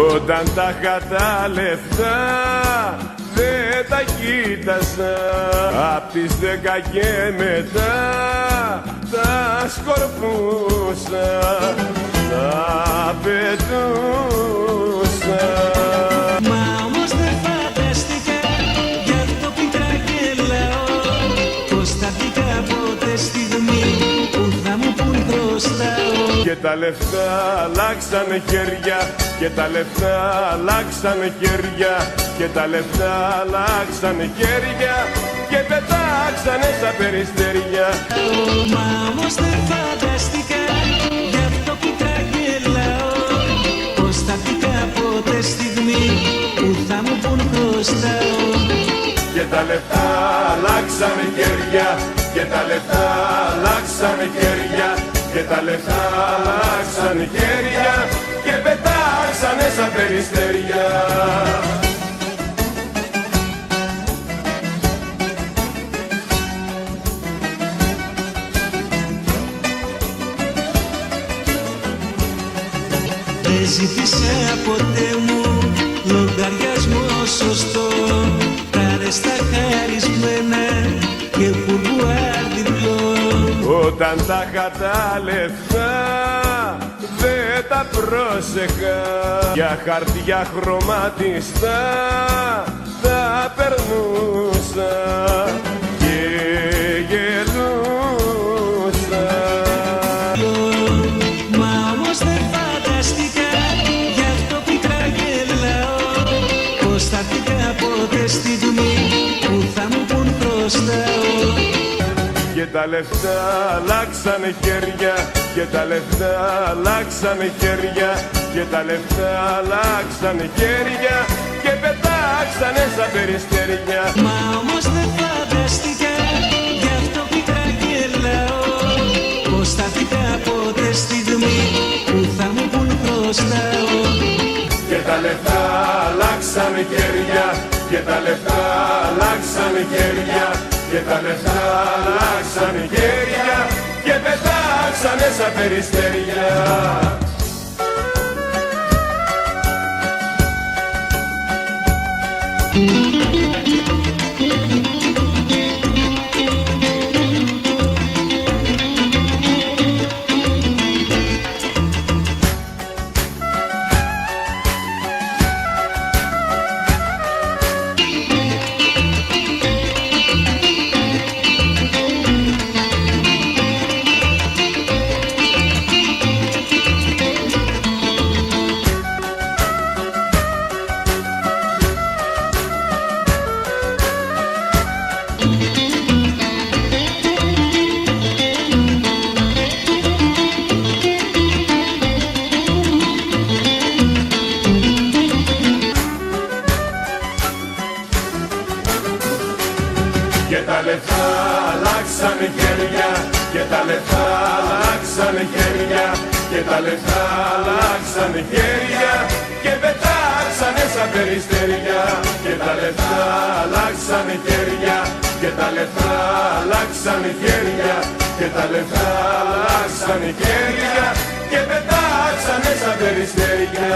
Όταν τα είχα τα λεφτά δεν τα κοίταζα, απ' τις 10 και μετά τα σκορπούσα, τα πετούσα. Μα όμως δεν φανταστήκα, γι' αυτό πίκρα και λαό, πως θα βγει κάποτε στιγμή που θα μου πουν χρωστάω. Και τα λεφτά αλλάξανε χέρια, και τα λεφτά αλλάξανε χέρια, και τα λεφτά αλλάξανε χέρια και πετάξανε στα περιστέρια. Μα όμως δεν φανταστήκα, γι' αυτό πίκρα και λαό, πως θα βγει κάποτε στιγμή που θα μου πουν χρωστάω. Και τα λεφτά αλλάξανε χέρια, και τα λεφτά αλλάξανε χέρια, και τα λεφτά αλλάξανε χέρια και πετάξανε στα περιστέρια. Δεν ζήτησα ποτέ μου λογαριασμό σωστό, τα ρεστα χαρισμένα και πουρμπουάρ διπλό. Όταν τα είχα τα λεφτά δεν τα πρόσεχα, για χαρτιά χρωματιστά τα περνούσα και γελούσα. Μα όμως δεν φανταστήκα, γι' αυτό πίκρα γελάω, πως θα βγει κάποτε στιγμή που θα μου πουν χρωστάω. Και τα λεφτά αλλάξανε χέρια, και τα λεφτά αλλάξανε χέρια, και τα λεφτά αλλάξανε χέρια και πετάξανε στα περιστέρια. Μα όμως δεν φανταστήκα, γι' αυτό πίκρα γελάω, πως θα βγει κάποτε στιγμή που θα μου πουν χρωστάω. Και τα λεφτά αλλάξανε χέρια, και τα λεφτά αλλάξανε χέρια, και τα λεφτά αλλάξανε χέρια και πετάξανε στα περιστέρια. Και τα λεφτά αλλάξανε χέρια, και τα λεφτά αλλάξανε χέρια, και τα λεφτά αλλάξανε χέρια και πετάξανε στα περιστέρια. Και τα λεφτά αλλάξανε χέρια, και τα λεφτά αλλάξανε χέρια, και τα λεφτά αλλάξανε χέρια και πετάξανε στα περιστέρια.